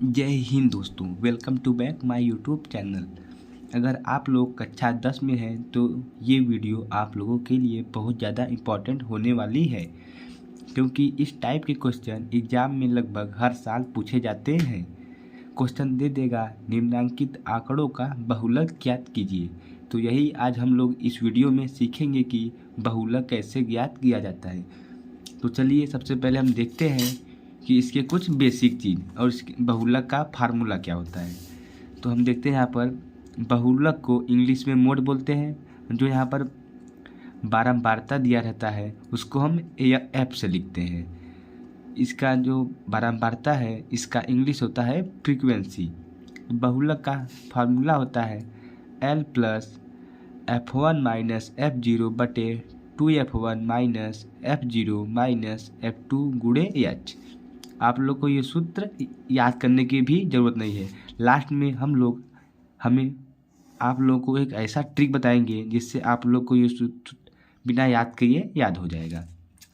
जय हिंद दोस्तों, welcome to back my YouTube channel. अगर आप लोग कक्षा 10 में हैं तो ये वीडियो आप लोगों के लिए बहुत ज़्यादा इम्पॉर्टेंट होने वाली है, क्योंकि इस टाइप के क्वेश्चन एग्ज़ाम में लगभग हर साल पूछे जाते हैं। क्वेश्चन दे देगा निम्नलिखित आंकड़ों का बहुलक ज्ञात कीजिए। तो यही आज हम लोग इस वीडियो में सीखेंगे कि बहुलक कैसे ज्ञात किया जाता है। तो चलिए सबसे पहले हम देखते हैं कि इसके कुछ बेसिक चीज़ और इसके बहुलक का फार्मूला क्या होता है। तो हम देखते हैं यहाँ पर बहुलक को इंग्लिश में मोड बोलते हैं। जो यहाँ पर बारंबारता दिया रहता है उसको हम एफ से लिखते हैं। इसका जो बारंबारता है इसका इंग्लिश होता है फ्रीक्वेंसी। बहुलक का फार्मूला होता है L plus F1 minus F0 बटे 2F1 minus F0 minus F2 गुणे H। आप लोग को ये सूत्र याद करने की भी ज़रूरत नहीं है। लास्ट में हमें आप लोगों को एक ऐसा ट्रिक बताएंगे जिससे आप लोग को ये सूत्र बिना याद किए याद हो जाएगा।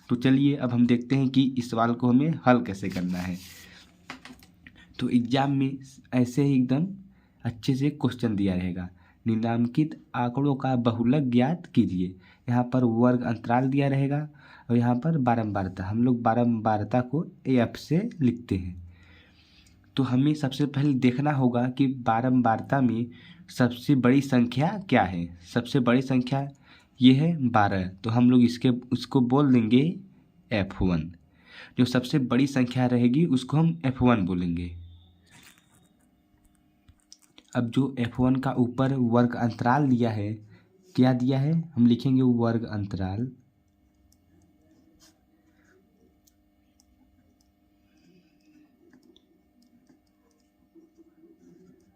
तो चलिए अब हम देखते हैं कि इस सवाल को हमें हल कैसे करना है। तो एग्ज़ाम में ऐसे ही एकदम अच्छे से क्वेश्चन दिया रहेगा, निम्नलिखित आंकड़ों का बहुलक ज्ञात कीजिए। यहाँ पर वर्ग अंतराल दिया रहेगा और यहाँ पर बारंबारता। हम लोग बारंबारता को एफ से लिखते हैं। तो हमें सबसे पहले देखना होगा कि बारंबारता में सबसे बड़ी संख्या क्या है। सबसे बड़ी संख्या ये है 12, तो हम लोग उसको बोल देंगे F1। जो सबसे बड़ी संख्या रहेगी उसको हम F1 बोलेंगे। अब जो F1 का ऊपर वर्ग अंतराल दिया है, क्या दिया है, हम लिखेंगे वर्ग अंतराल।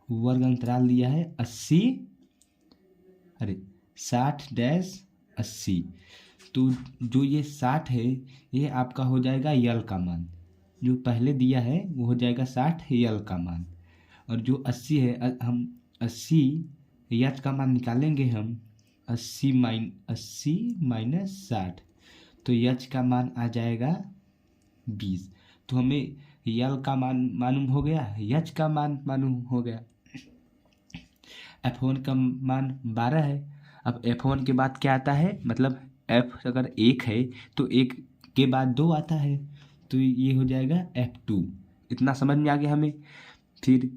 वर्ग अंतराल दिया है 60-80। तो जो ये 60 है ये आपका हो जाएगा यल का मान। जो पहले दिया है वो हो जाएगा 60 यल का मान। और जो 80 है हम 80 यच का मान निकालेंगे हम 80 माइनस 60, तो यच का मान आ जाएगा 20। तो हमें यल का मान मालूम हो गया, यच का मान मालूम हो गया। F1 का मान 12 है। अब F1 के बाद क्या आता है, मतलब F अगर 1 है तो 1 के बाद 2 आता है, तो ये हो जाएगा F2। इतना समझ में आ गया हमें। फिर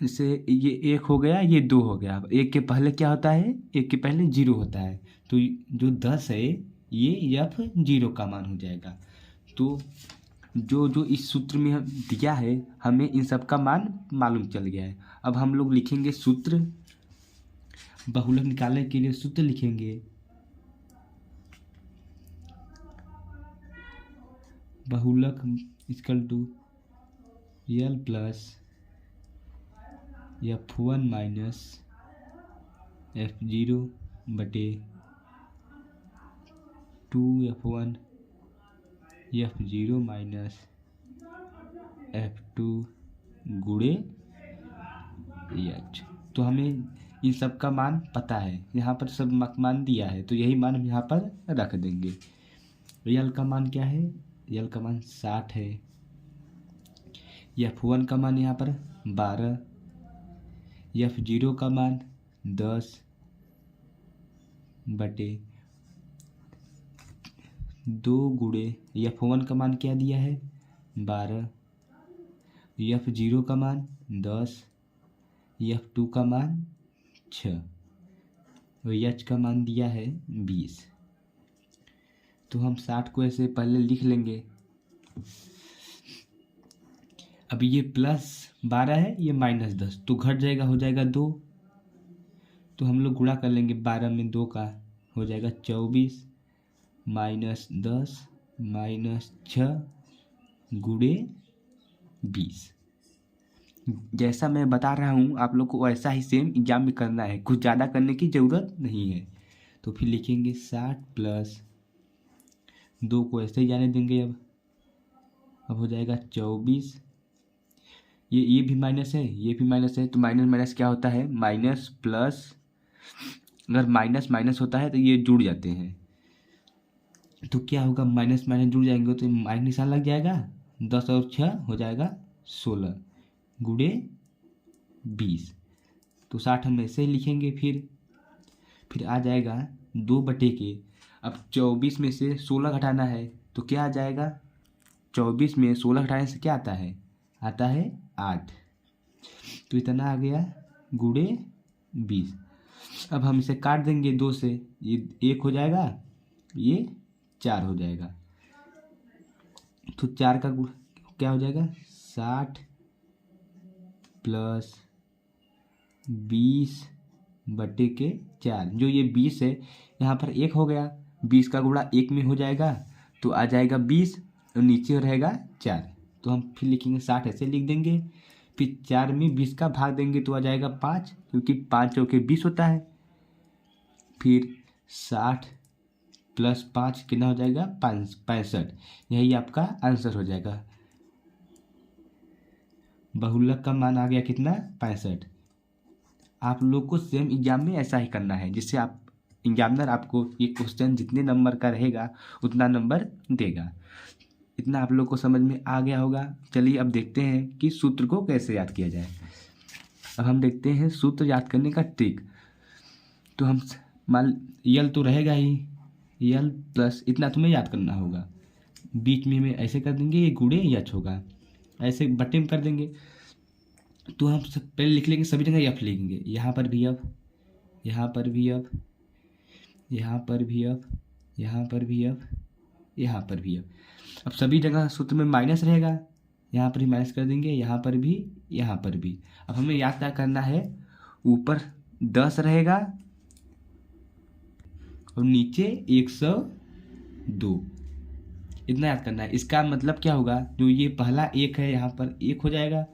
इससे ये 1 हो गया, ये 2 हो गया। अब 1 के पहले क्या होता है, 1 के पहले 0 होता है, तो जो 10 है ये F0 का मान हो जाएगा। तो जो जो इस सूत्र में दिया है हमें इन सब का मान मालूम चल गया है। अब हम लोग लिखेंगे सूत्र, बहुलक निकालने के लिए सूत्र लिखेंगे। बहुलक equal to L plus F1 minus F0 बटे 2F1 F0 माइनस F2 गुणे H। तो हमें इन सब का मान पता है, यहाँ पर सब मान दिया है, तो यही मान हम यहाँ पर रख देंगे। यल का मान क्या है, यल का मान 60 है। F1 का मान यहाँ पर 12, F0 का मान 10 बटे 2 गुणे F1 का मान क्या दिया है 12, F0 का मान 10, F2 का मान 6 और H का मान दिया है 20। तो हम 60 को ऐसे पहले लिख लेंगे। अब ये प्लस 12 है, ये माइनस 10, तो घट जाएगा, हो जाएगा 2। तो हम लोग गुणा कर लेंगे 12 में 2 का, हो जाएगा 24 माइनस 10 माइनस 6 गुणे 20। जैसा मैं बता रहा हूँ आप लोग को वैसा ही सेम एग्जाम में करना है, कुछ ज़्यादा करने की ज़रूरत नहीं है। तो फिर लिखेंगे 60 प्लस 2 को ऐसे ही जाने देंगे। अब हो जाएगा 24। ये भी माइनस है, ये भी माइनस है, तो माइनस माइनस क्या होता है, माइनस प्लस। अगर माइनस माइनस होता है तो ये जुड़ जाते हैं, तो क्या होगा, माइनस माइनस जुड़ जाएंगे तो माइनस निशान लग जाएगा, 10 और 6 हो जाएगा 16 गुणे 20, तो 60 हम ऐसे ही लिखेंगे। फिर आ जाएगा 2/के। अब 24 में से 16 घटाना है तो क्या आ जाएगा, 24 में 16 घटाने से क्या आता है 8, तो इतना आ गया गुणे 20। अब हम इसे काट देंगे 2 से, ये 1 हो जाएगा, ये 4 हो जाएगा, तो 4 का गुण क्या हो जाएगा 60 प्लस 20/4। जो ये 20 है यहाँ पर 1 हो गया, 20 का गुणा 1 में हो जाएगा तो आ जाएगा 20 और नीचे रहेगा 4, तो हम फिर लिखेंगे 60 ऐसे लिख देंगे। फिर 4 में 20 का भाग देंगे तो आ जाएगा 5, क्योंकि 5 चौके 20 होता है। फिर 60 प्लस 5 कितना हो जाएगा 65, यही आपका आंसर हो जाएगा। बहुलक का मान आ गया कितना 65। आप लोग को सेम एग्जाम में ऐसा ही करना है, जिससे आप एग्जामिनर आपको ये क्वेश्चन जितने नंबर का रहेगा उतना नंबर देगा। इतना आप लोग को समझ में आ गया होगा। चलिए अब देखते हैं कि सूत्र को कैसे याद किया जाए। अब हम देखते हैं सूत्र याद करने का ट्रिक। तो हम मान यल तो रहेगा ही, यल प्लस इतना तुम्हें याद करना होगा, बीच में हमें ऐसे कर देंगे, ये गुणे यच होगा, ऐसे बटे में कर देंगे। तो हम सब पहले लिख लेंगे, सभी जगह एफ लिखेंगे, यहाँ पर भी एफ, यहाँ पर भी एफ, यहाँ पर भी एफ, यहाँ पर भी एफ, यहाँ पर भी एफ। अब सभी जगह सूत्र में माइनस रहेगा, यहाँ पर भी माइनस कर देंगे, यहाँ पर भी, यहाँ पर भी। अब हमें याद क्या करना है, ऊपर 10 रहेगा और नीचे 102, इतना याद करना है। इसका मतलब क्या होगा, जो ये पहला 1 है यहाँ पर 1 हो जाएगा,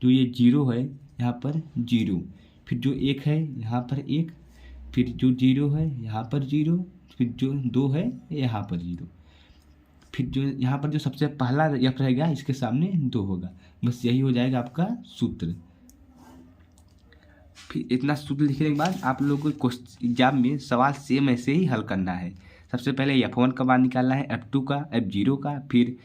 जो ये 0 है यहाँ पर 0, फिर जो 1 है यहाँ पर 1, फिर जो 0 है यहाँ पर 0, फिर जो 2 है यहाँ पर 0, फिर जो यहाँ पर जो सबसे पहला एफ रहेगा इसके सामने 2 होगा। बस यही हो जाएगा आपका सूत्र। फिर इतना सूत्र लिखने के बाद आप लोगों को एग्जाम में सवाल सेम ऐसे ही हल करना है। सबसे पहले F1 का मान निकालना है, F2 का, F0 का, फिर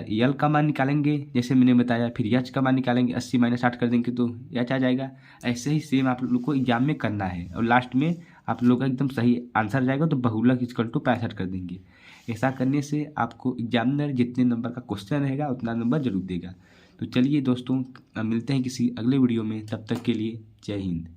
यल का मान निकालेंगे जैसे मैंने बताया, फिर यच का मान निकालेंगे, 80 - 60 कर देंगे तो यच आ जाएगा। ऐसे ही सेम आप लोग को एग्जाम में करना है और लास्ट में आप लोग का एकदम सही आंसर जाएगा तो बहुलक = 65 कर देंगे। ऐसा करने से आपको एग्जामिनर जितने नंबर का क्वेश्चन रहेगा उतना नंबर जरूर देगा। तो चलिए दोस्तों, मिलते हैं किसी अगले वीडियो में, तब तक के लिए जय हिंद।